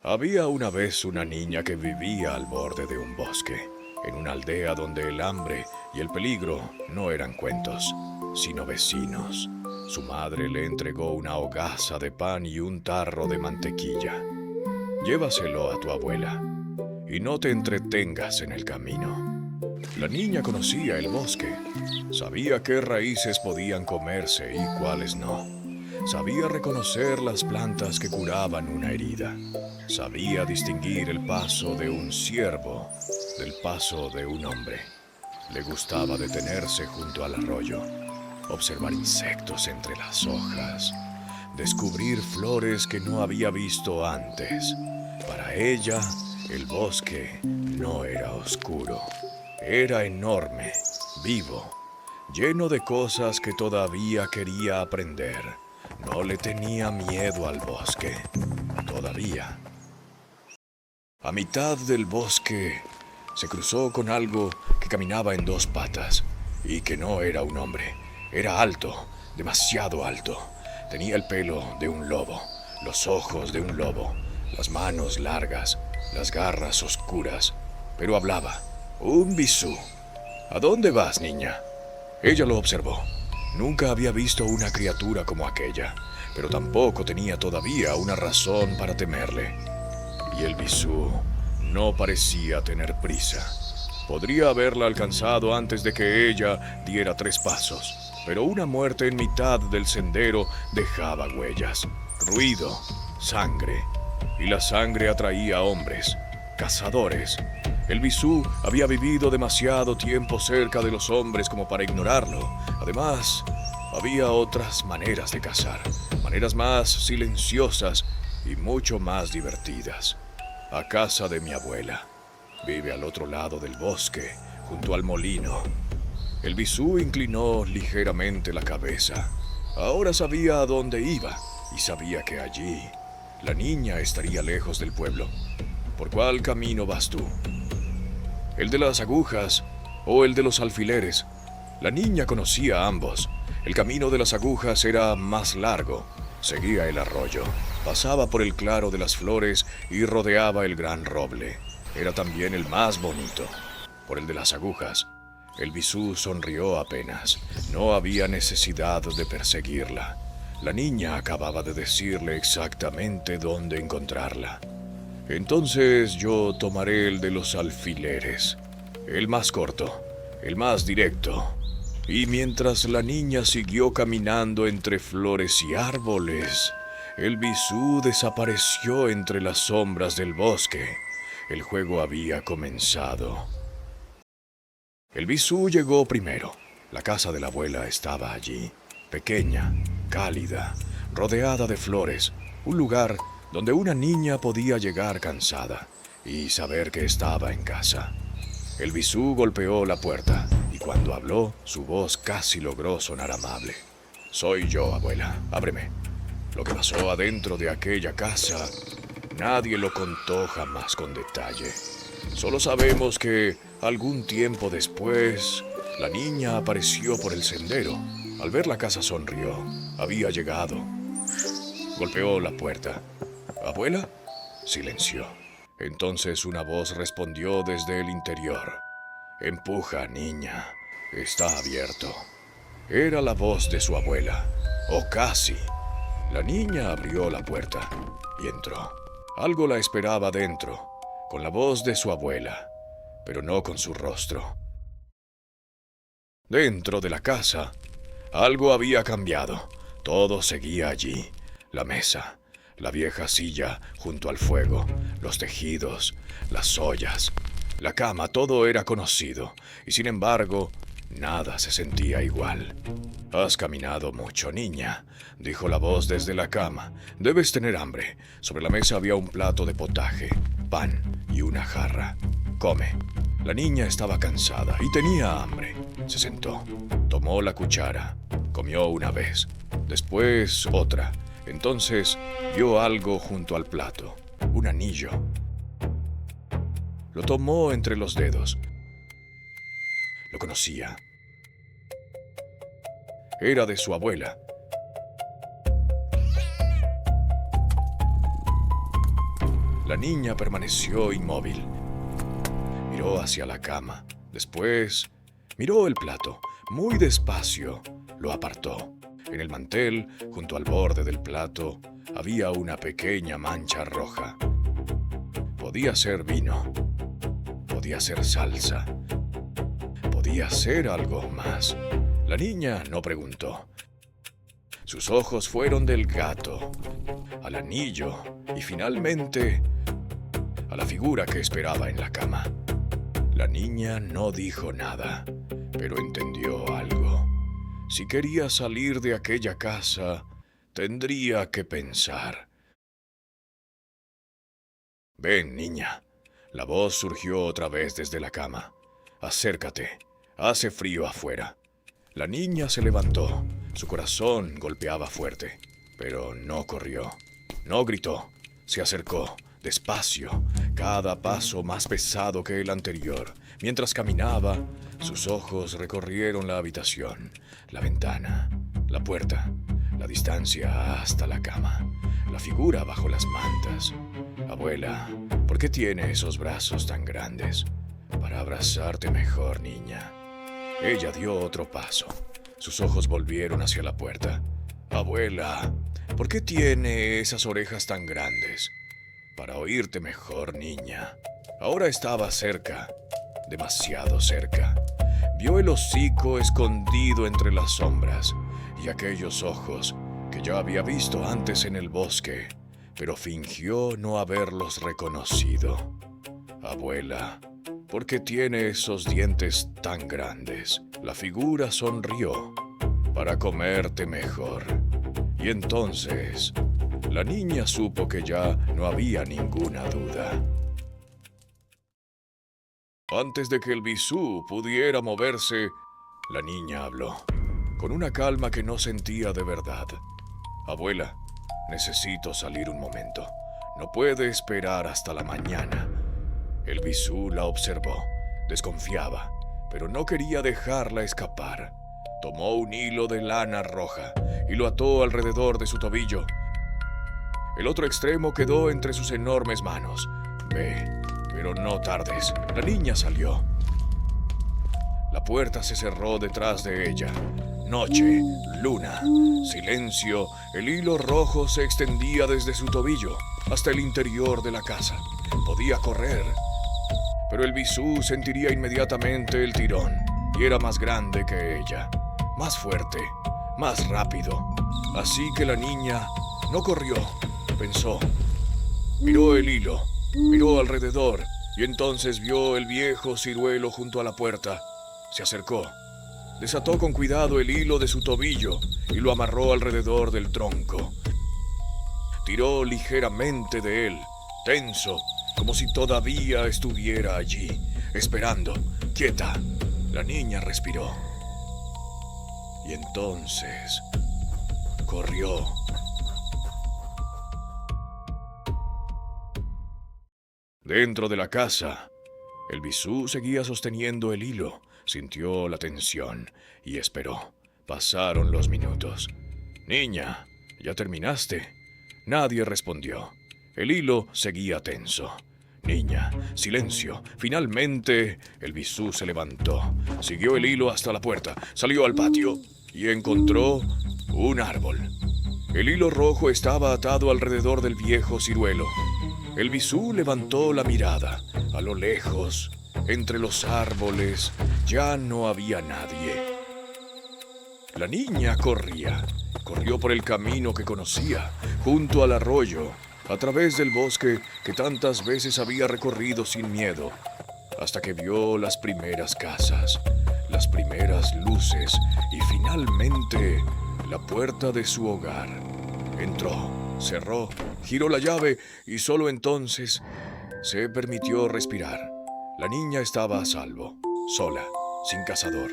Había una vez una niña que vivía al borde de un bosque, en una aldea donde el hambre y el peligro no eran cuentos, sino vecinos. Su madre le entregó una hogaza de pan y un tarro de mantequilla. Llévaselo a tu abuela y no te entretengas en el camino. La niña conocía el bosque, sabía qué raíces podían comerse y cuáles no. Sabía reconocer las plantas que curaban una herida. Sabía distinguir el paso de un ciervo del paso de un hombre. Le gustaba detenerse junto al arroyo, observar insectos entre las hojas, descubrir flores que no había visto antes. Para ella, el bosque no era oscuro, era enorme, vivo, lleno de cosas que todavía quería aprender. No le tenía miedo al bosque, todavía. A mitad del bosque se cruzó con algo que caminaba en dos patas y que no era un hombre. Era alto, demasiado alto. Tenía el pelo de un lobo, los ojos de un lobo, las manos largas, las garras oscuras, pero hablaba. Un bisú. ¿A dónde vas, niña? Ella lo observó. Nunca había visto una criatura como aquella, pero tampoco tenía todavía una razón para temerle. Y el bisú no parecía tener prisa. Podría haberla alcanzado antes de que ella diera 3 pasos, pero una muerte en mitad del sendero dejaba huellas, ruido, sangre, y la sangre atraía a hombres, cazadores. El bisú había vivido demasiado tiempo cerca de los hombres como para ignorarlo. Además, había otras maneras de cazar, maneras más silenciosas y mucho más divertidas. A casa de mi abuela. Vive al otro lado del bosque, junto al molino. El bisú inclinó ligeramente la cabeza. Ahora sabía a dónde iba y sabía que allí la niña estaría lejos del pueblo. ¿Por cuál camino vas tú? ¿El de las agujas o el de los alfileres? La niña conocía ambos. El camino de las agujas era más largo. Seguía el arroyo, pasaba por el claro de las flores y rodeaba el gran roble. Era también el más bonito. Por el de las agujas, el bisú sonrió apenas. No había necesidad de perseguirla. La niña acababa de decirle exactamente dónde encontrarla. Entonces yo tomaré el de los alfileres, el más corto, el más directo. Y mientras la niña siguió caminando entre flores y árboles, el bisú desapareció entre las sombras del bosque. El juego había comenzado. El bisú llegó primero. La casa de la abuela estaba allí, pequeña, cálida, rodeada de flores, un lugar donde una niña podía llegar cansada y saber que estaba en casa. El bisú golpeó la puerta y cuando habló, su voz casi logró sonar amable. Soy yo, abuela, ábreme. Lo que pasó adentro de aquella casa, nadie lo contó jamás con detalle. Solo sabemos que algún tiempo después, la niña apareció por el sendero. Al ver la casa sonrió. Había llegado. Golpeó la puerta. ¿Abuela? Silenció. Entonces una voz respondió desde el interior. Empuja, niña. Está abierto. Era la voz de su abuela. O casi. La niña abrió la puerta y entró. Algo la esperaba dentro, con la voz de su abuela, pero no con su rostro. Dentro de la casa, algo había cambiado. Todo seguía allí. La mesa, la vieja silla junto al fuego, los tejidos, las ollas, la cama, todo era conocido, y sin embargo, nada se sentía igual. Has caminado mucho, niña, dijo la voz desde la cama. Debes tener hambre. Sobre la mesa había un plato de potaje, pan y una jarra. Come. La niña estaba cansada y tenía hambre. Se sentó, tomó la cuchara, comió una vez, después otra. Entonces vio algo junto al plato, un anillo. Lo tomó entre los dedos. Lo conocía. Era de su abuela. La niña permaneció inmóvil. Miró hacia la cama. Después miró el plato. Muy despacio lo apartó. En el mantel, junto al borde del plato, había una pequeña mancha roja. Podía ser vino. Podía ser salsa. Podía ser algo más. La niña no preguntó. Sus ojos fueron del gato al anillo y finalmente a la figura que esperaba en la cama. La niña no dijo nada, pero entendió algo. Si quería salir de aquella casa, tendría que pensar. «Ven, niña». La voz surgió otra vez desde la cama. «Acércate. Hace frío afuera». La niña se levantó. Su corazón golpeaba fuerte, pero no corrió. No gritó. Se acercó, despacio, cada paso más pesado que el anterior. Mientras caminaba, sus ojos recorrieron la habitación, la ventana, la puerta, la distancia hasta la cama, la figura bajo las mantas. «Abuela, ¿por qué tiene esos brazos tan grandes?» «Para abrazarte mejor, niña». Ella dio otro paso. Sus ojos volvieron hacia la puerta. «Abuela, ¿por qué tiene esas orejas tan grandes?» «Para oírte mejor, niña». Ahora estaba cerca, demasiado cerca. Vio el hocico escondido entre las sombras y aquellos ojos que ya había visto antes en el bosque, pero fingió no haberlos reconocido. «Abuela, ¿por qué tiene esos dientes tan grandes?» La figura sonrió. «Para comerte mejor». Y entonces, la niña supo que ya no había ninguna duda. Antes de que el bisú pudiera moverse, la niña habló, con una calma que no sentía de verdad. «Abuela, necesito salir un momento. No puede esperar hasta la mañana». El bisú la observó. Desconfiaba, pero no quería dejarla escapar. Tomó un hilo de lana roja y lo ató alrededor de su tobillo. El otro extremo quedó entre sus enormes manos. «Ve, pero no tardes». La niña salió. La puerta se cerró detrás de ella. Noche, luna, silencio. El hilo rojo se extendía desde su tobillo hasta el interior de la casa. Podía correr, pero el bisú sentiría inmediatamente el tirón, y era más grande que ella, más fuerte, más rápido. Así que la niña no corrió, pensó. Miró el hilo, miró alrededor, y entonces vio el viejo ciruelo junto a la puerta. Se acercó, desató con cuidado el hilo de su tobillo y lo amarró alrededor del tronco. Tiró ligeramente de él, tenso, como si todavía estuviera allí, esperando, quieta. La niña respiró. Y entonces corrió. Dentro de la casa, el bisú seguía sosteniendo el hilo. Sintió la tensión y esperó. Pasaron los minutos. «Niña, ¿ya terminaste?» Nadie respondió. El hilo seguía tenso. «Niña, silencio». Finalmente, el bisú se levantó. Siguió el hilo hasta la puerta. Salió al patio y encontró un árbol. El hilo rojo estaba atado alrededor del viejo ciruelo. El bisú levantó la mirada. A lo lejos, entre los árboles, ya no había nadie. La niña corría. Corrió por el camino que conocía, junto al arroyo, a través del bosque que tantas veces había recorrido sin miedo, hasta que vio las primeras casas, las primeras luces y finalmente la puerta de su hogar. Entró, cerró, giró la llave y solo entonces se permitió respirar. La niña estaba a salvo, sola, sin cazador,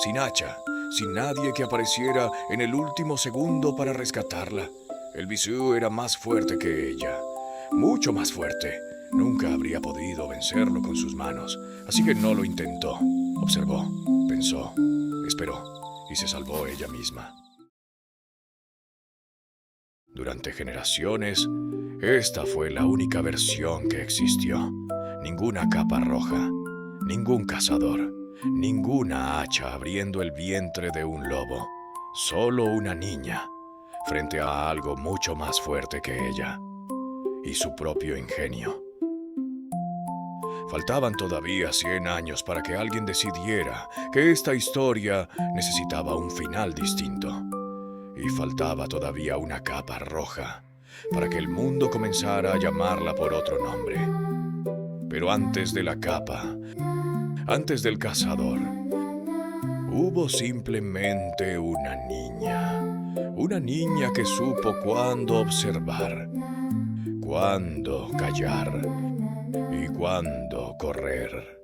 sin hacha, sin nadie que apareciera en el último segundo para rescatarla. El bisú era más fuerte que ella, mucho más fuerte. Nunca habría podido vencerlo con sus manos, así que no lo intentó. Observó, pensó, esperó y se salvó ella misma. Durante generaciones, Esta fue la única versión que existió. Ninguna capa roja, ningún cazador, ninguna hacha abriendo el vientre de un lobo. Solo una niña, frente a algo mucho más fuerte que ella, y su propio ingenio. Faltaban todavía 100 años para que alguien decidiera que esta historia necesitaba un final distinto. Y faltaba todavía una capa roja para que el mundo comenzara a llamarla por otro nombre. Pero antes de la capa, antes del cazador, hubo simplemente una niña que supo cuándo observar, cuándo callar y cuándo correr.